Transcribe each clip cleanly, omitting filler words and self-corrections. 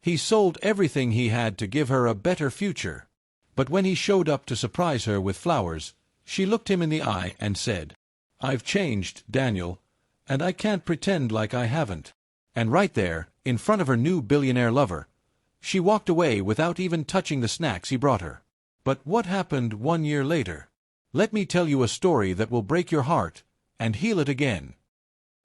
He sold everything he had to give her a better future. But when he showed up to surprise her with flowers, she looked him in the eye and said, "I've changed, Daniel, and I can't pretend like I haven't." And right there, in front of her new billionaire lover, she walked away without even touching the snacks he brought her. But what happened 1 year later? Let me tell you a story that will break your heart and heal it again.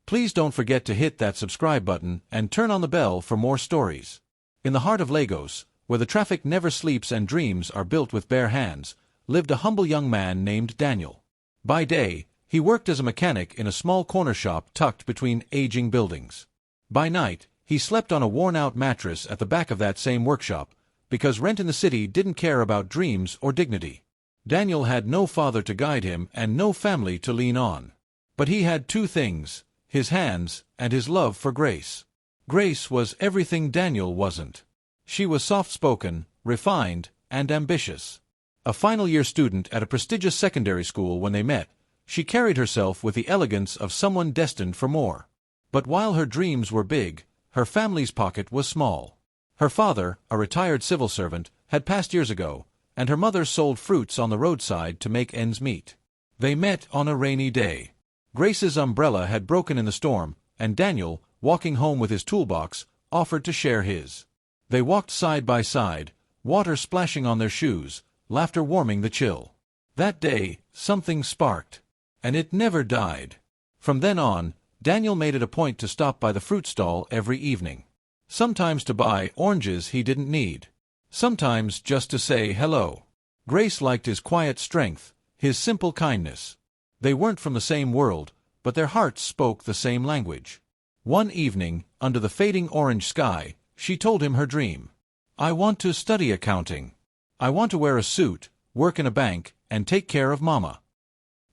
Please don't forget to hit that subscribe button and turn on the bell for more stories. In the heart of Lagos, where the traffic never sleeps and dreams are built with bare hands, lived a humble young man named Daniel. By day, he worked as a mechanic in a small corner shop tucked between aging buildings. By night, he slept on a worn-out mattress at the back of that same workshop, because rent in the city didn't care about dreams or dignity. Daniel had no father to guide him and no family to lean on. But he had two things: his hands and his love for Grace. Grace was everything Daniel wasn't. She was soft-spoken, refined, and ambitious. A final-year student at a prestigious secondary school when they met, she carried herself with the elegance of someone destined for more. But while her dreams were big, her family's pocket was small. Her father, a retired civil servant, had passed years ago, and her mother sold fruits on the roadside to make ends meet. They met on a rainy day. Grace's umbrella had broken in the storm, and Daniel, walking home with his toolbox, offered to share his. They walked side by side, water splashing on their shoes, laughter warming the chill. That day, something sparked. And it never died. From then on, Daniel made it a point to stop by the fruit stall every evening. Sometimes to buy oranges he didn't need. Sometimes just to say hello. Grace liked his quiet strength, his simple kindness. They weren't from the same world, but their hearts spoke the same language. One evening, under the fading orange sky, she told him her dream. "I want to study accounting. I want to wear a suit, work in a bank, and take care of Mama."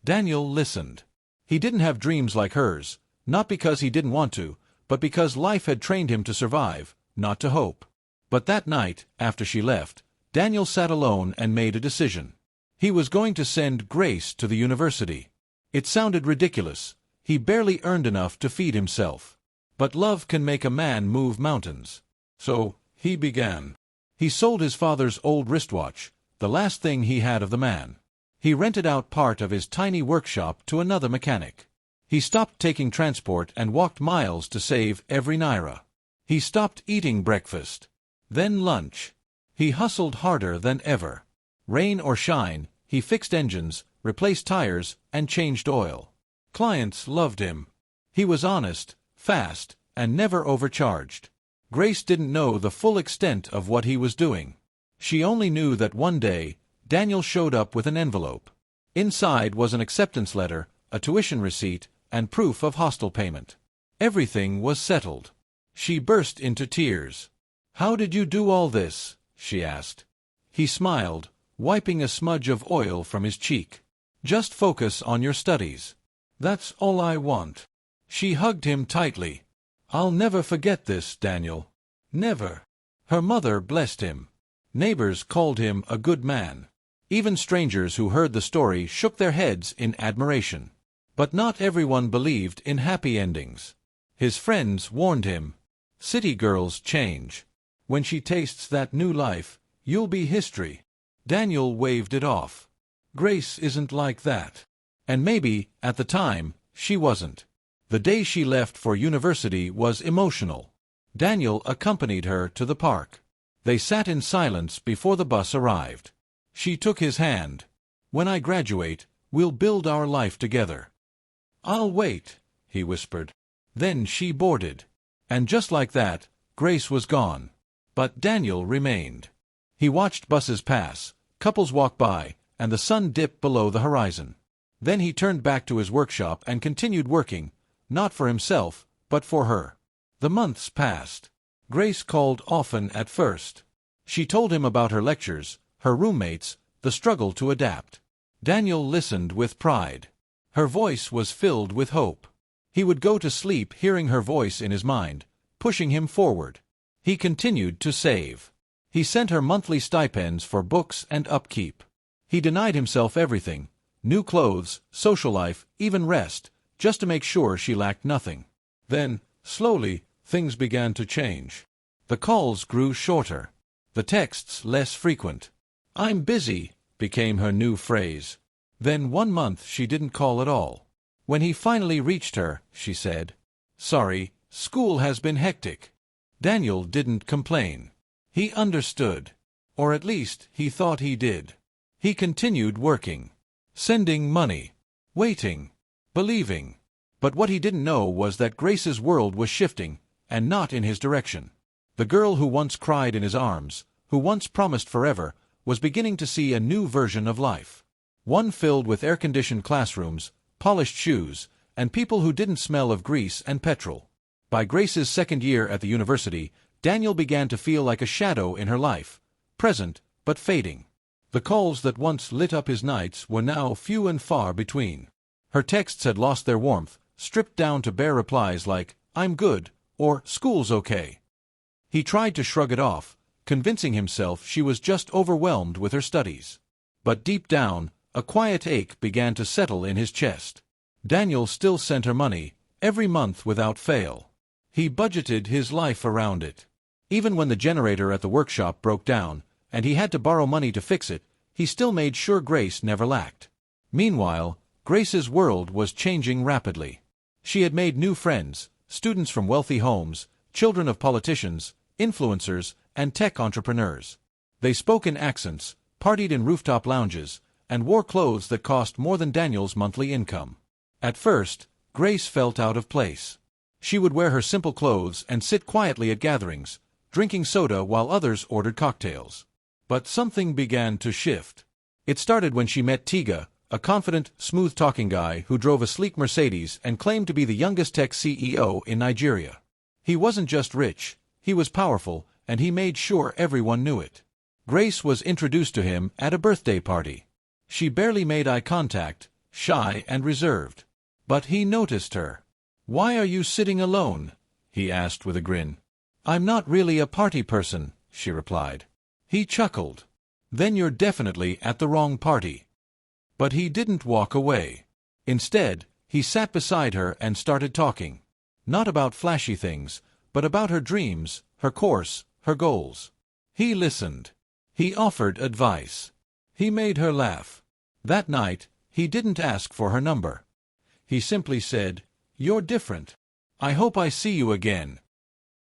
Daniel listened. He didn't have dreams like hers, not because he didn't want to, but because life had trained him to survive, not to hope. But that night, after she left, Daniel sat alone and made a decision. He was going to send Grace to the university. It sounded ridiculous. He barely earned enough to feed himself. But love can make a man move mountains. So, he began. He sold his father's old wristwatch, the last thing he had of the man. He rented out part of his tiny workshop to another mechanic. He stopped taking transport and walked miles to save every naira. He stopped eating breakfast. Then lunch. He hustled harder than ever. Rain or shine, he fixed engines, replaced tires, and changed oil. Clients loved him. He was honest, fast, and never overcharged. Grace didn't know the full extent of what he was doing. She only knew that one day, Daniel showed up with an envelope. Inside was an acceptance letter, a tuition receipt, and proof of hostel payment. Everything was settled. She burst into tears. "How did you do all this?" she asked. He smiled, wiping a smudge of oil from his cheek. "Just focus on your studies. That's all I want." She hugged him tightly. "I'll never forget this, Daniel. Never." Her mother blessed him. Neighbors called him a good man. Even strangers who heard the story shook their heads in admiration. But not everyone believed in happy endings. His friends warned him, "City girls change. When she tastes that new life, you'll be history." Daniel waved it off. Grace isn't like that. And maybe, at the time, she wasn't. The day she left for university was emotional. Daniel accompanied her to the park. They sat in silence before the bus arrived. She took his hand. "When I graduate, we'll build our life together." "I'll wait," he whispered. Then she boarded. And just like that, Grace was gone. But Daniel remained. He watched buses pass, couples walk by, and the sun dip below the horizon. Then he turned back to his workshop and continued working, not for himself, but for her. The months passed. Grace called often at first. She told him about her lectures, her roommates, the struggle to adapt. Daniel listened with pride. Her voice was filled with hope. He would go to sleep hearing her voice in his mind, pushing him forward. He continued to save. He sent her monthly stipends for books and upkeep. He denied himself everything, new clothes, social life, even rest, just to make sure she lacked nothing. Then, slowly, things began to change. The calls grew shorter, the texts less frequent. "I'm busy," became her new phrase. Then 1 month she didn't call at all. When he finally reached her, she said, "Sorry, school has been hectic." Daniel didn't complain. He understood. Or at least, he thought he did. He continued working, sending money, waiting, believing. But what he didn't know was that Grace's world was shifting, and not in his direction. The girl who once cried in his arms, who once promised forever, was beginning to see a new version of life. One filled with air-conditioned classrooms, polished shoes, and people who didn't smell of grease and petrol. By Grace's second year at the university, Daniel began to feel like a shadow in her life, present but fading. The calls that once lit up his nights were now few and far between. Her texts had lost their warmth, stripped down to bare replies like, "I'm good," or "School's okay." He tried to shrug it off, convincing himself she was just overwhelmed with her studies. But deep down, a quiet ache began to settle in his chest. Daniel still sent her money, every month without fail. He budgeted his life around it. Even when the generator at the workshop broke down, and he had to borrow money to fix it, he still made sure Grace never lacked. Meanwhile, Grace's world was changing rapidly. She had made new friends, students from wealthy homes, children of politicians, influencers, and tech entrepreneurs. They spoke in accents, partied in rooftop lounges, and wore clothes that cost more than Daniel's monthly income. At first, Grace felt out of place. She would wear her simple clothes and sit quietly at gatherings, drinking soda while others ordered cocktails. But something began to shift. It started when she met Tiga, a confident, smooth-talking guy who drove a sleek Mercedes and claimed to be the youngest tech CEO in Nigeria. He wasn't just rich, he was powerful, and he made sure everyone knew it. Grace was introduced to him at a birthday party. She barely made eye contact, shy and reserved. But he noticed her. "Why are you sitting alone?" he asked with a grin. "I'm not really a party person," she replied. He chuckled. "Then you're definitely at the wrong party." But he didn't walk away. Instead, he sat beside her and started talking. Not about flashy things, but about her dreams, her course, her goals. He listened. He offered advice. He made her laugh. That night, he didn't ask for her number. He simply said, "You're different. I hope I see you again."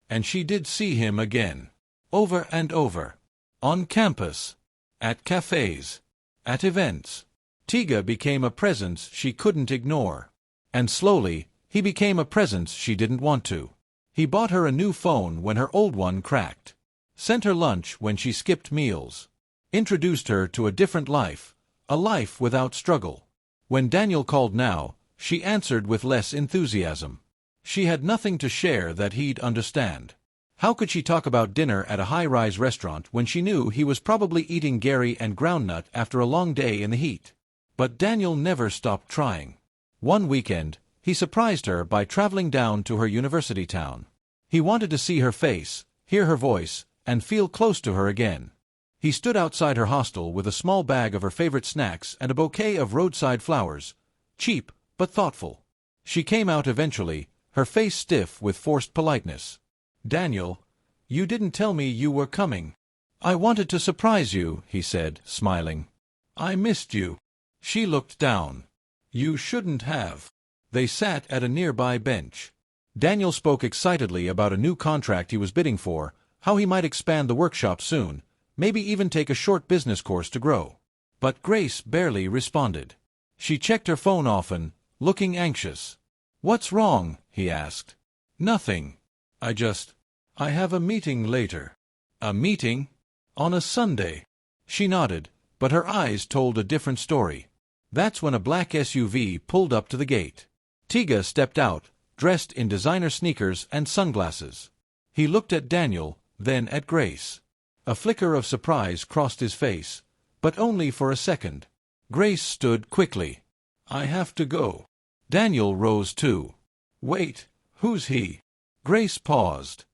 And she did see him again. Over and over. On campus. At cafes. At events. Tiga became a presence she couldn't ignore. And slowly, he became a presence she didn't want to. He bought her a new phone when her old one cracked. Sent her lunch when she skipped meals. Introduced her to a different life, a life without struggle. When Daniel called now, she answered with less enthusiasm. She had nothing to share that he'd understand. How could she talk about dinner at a high-rise restaurant when she knew he was probably eating Gary and groundnut after a long day in the heat? But Daniel never stopped trying. One weekend, he surprised her by traveling down to her university town. He wanted to see her face, hear her voice, and feel close to her again. He stood outside her hostel with a small bag of her favorite snacks and a bouquet of roadside flowers, cheap but thoughtful. She came out eventually, her face stiff with forced politeness. "Daniel, you didn't tell me you were coming." "I wanted to surprise you," he said, smiling. "I missed you." She looked down. "You shouldn't have." They sat at a nearby bench. Daniel spoke excitedly about a new contract he was bidding for, how he might expand the workshop soon, maybe even take a short business course to grow. But Grace barely responded. She checked her phone often, looking anxious. "What's wrong?" he asked. "Nothing. I have a meeting later." "A meeting? On a Sunday?" She nodded, but her eyes told a different story. That's when a black SUV pulled up to the gate. Tiga stepped out, dressed in designer sneakers and sunglasses. He looked at Daniel, then at Grace. A flicker of surprise crossed his face, but only for a second. Grace stood quickly. "I have to go." Daniel rose too. "Wait, who's he?" Grace paused.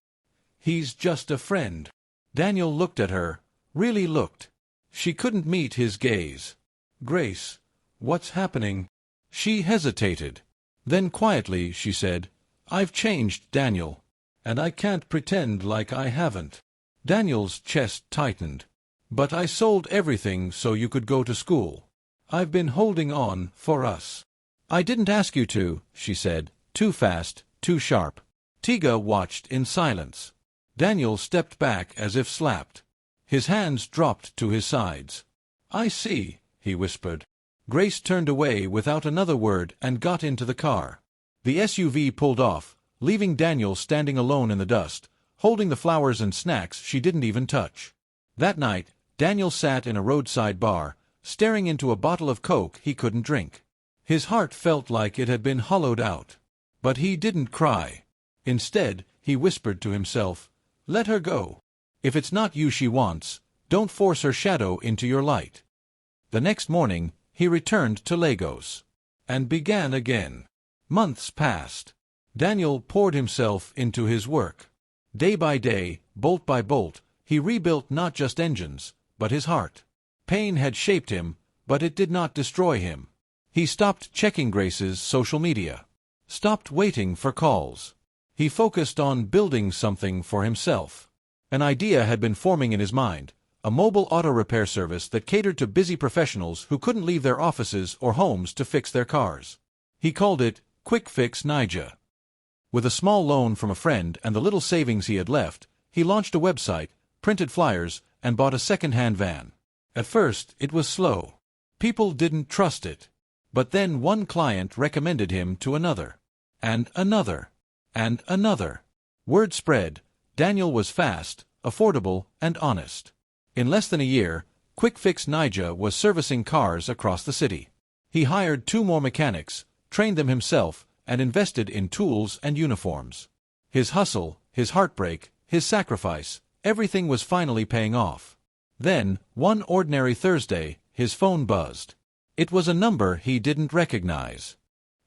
"He's just a friend." Daniel looked at her, really looked. She couldn't meet his gaze. "Grace, what's happening?" She hesitated. Then quietly she said, "I've changed, Daniel. and I can't pretend like I haven't." Daniel's chest tightened. "But I sold everything so you could go to school. I've been holding on for us." "I didn't ask you to," she said, too fast, too sharp. Tiga watched in silence. Daniel stepped back as if slapped. His hands dropped to his sides. "I see," he whispered. Grace turned away without another word and got into the car. The SUV pulled off, leaving Daniel standing alone in the dust, holding the flowers and snacks she didn't even touch. That night, Daniel sat in a roadside bar, staring into a bottle of Coke he couldn't drink. His heart felt like it had been hollowed out. But he didn't cry. Instead, he whispered to himself, "Let her go. If it's not you she wants, don't force her shadow into your light." The next morning, he returned to Lagos. And began again. Months passed. Daniel poured himself into his work. Day by day, bolt by bolt, he rebuilt not just engines, but his heart. Pain had shaped him, but it did not destroy him. He stopped checking Grace's social media. Stopped waiting for calls. He focused on building something for himself. An idea had been forming in his mind, a mobile auto repair service that catered to busy professionals who couldn't leave their offices or homes to fix their cars. He called it Quick Fix Niger. With a small loan from a friend and the little savings he had left, he launched a website, printed flyers, and bought a second-hand van. At first, it was slow. People didn't trust it. But then one client recommended him to another. And another. And another. Word spread. Daniel was fast, affordable, and honest. In less than a year, Quick Fix Niger was servicing cars across the city. He hired 2 more mechanics, trained them himself, and invested in tools and uniforms. His hustle, his heartbreak, his sacrifice, everything was finally paying off. Then, one ordinary Thursday, his phone buzzed. It was a number he didn't recognize.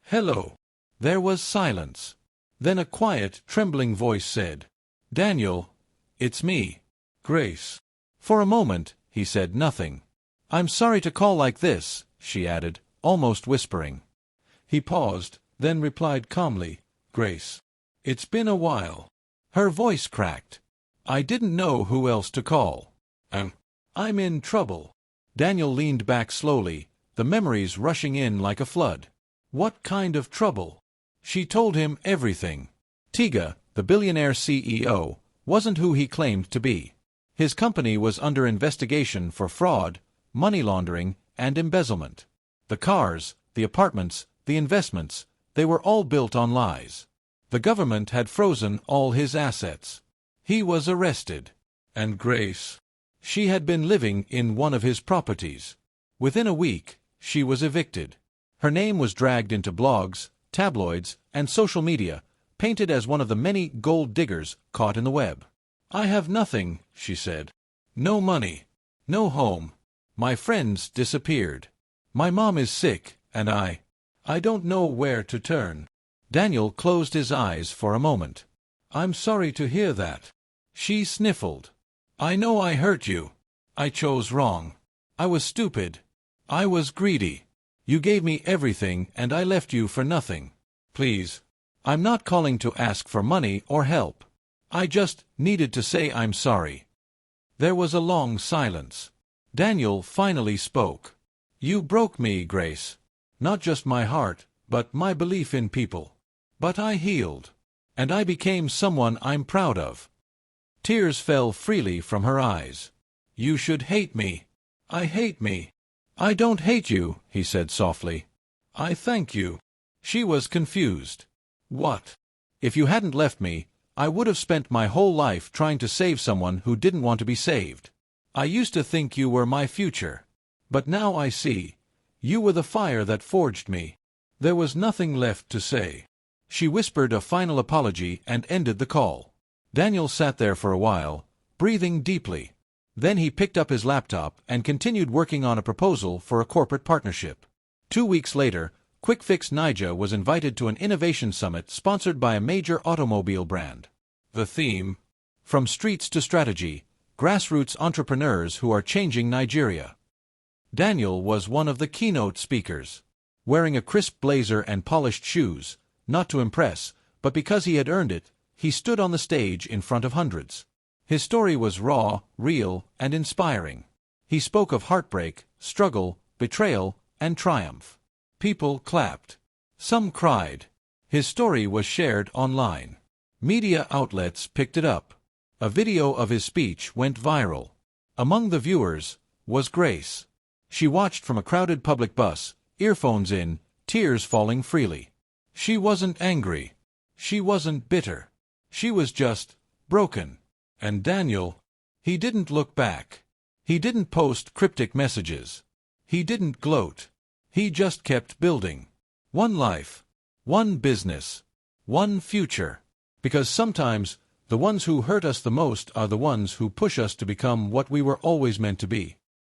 "Hello." There was silence. Then a quiet, trembling voice said, "Daniel, it's me, Grace." For a moment, he said nothing. "I'm sorry to call like this," she added, almost whispering. He paused, then replied calmly, "Grace, it's been a while." Her voice cracked. "I didn't know who else to call. I'm in trouble." Daniel leaned back slowly, the memories rushing in like a flood. What kind of trouble? She told him everything. Tiga, the billionaire CEO, wasn't who he claimed to be. His company was under investigation for fraud, money laundering, and embezzlement. The cars, the apartments, the investments, they were all built on lies. The government had frozen all his assets. He was arrested. And Grace? She had been living in one of his properties. Within a week, she was evicted. Her name was dragged into blogs, tabloids, and social media, painted as one of the many gold diggers caught in the web. "I have nothing," she said. "No money. No home. My friends disappeared. My mom is sick, and I don't know where to turn." Daniel closed his eyes for a moment. "I'm sorry to hear that." She sniffled. "I know I hurt you. I chose wrong. I was stupid. I was greedy. You gave me everything and I left you for nothing. Please. I'm not calling to ask for money or help. I just needed to say I'm sorry." There was a long silence. Daniel finally spoke. "You broke me, Grace. Not just my heart, but my belief in people. But I healed. And I became someone I'm proud of." Tears fell freely from her eyes. "You should hate me. I hate me." "I don't hate you," he said softly. "I thank you." She was confused. "What? If you hadn't left me, I would have spent my whole life trying to save someone who didn't want to be saved. I used to think you were my future. But now I see. You were the fire that forged me." There was nothing left to say. She whispered a final apology and ended the call. Daniel sat there for a while, breathing deeply. Then he picked up his laptop and continued working on a proposal for a corporate partnership. 2 weeks later, Quick Fix Niger was invited to an innovation summit sponsored by a major automobile brand. The theme? From streets to strategy, grassroots entrepreneurs who are changing Nigeria. Daniel was one of the keynote speakers. Wearing a crisp blazer and polished shoes, not to impress, but because he had earned it, He stood on the stage in front of hundreds. His story was raw, real, and inspiring. He spoke of heartbreak, struggle, betrayal, and triumph. People clapped. Some cried. His story was shared online. Media outlets picked it up. A video of his speech went viral. Among the viewers was Grace. She watched from a crowded public bus, earphones in, tears falling freely. She wasn't angry. She wasn't bitter. She was just broken. And Daniel, he didn't look back. He didn't post cryptic messages. He didn't gloat. He just kept building. One life, one business, one future. Because sometimes the ones who hurt us the most are the ones who push us to become what we were always meant to be.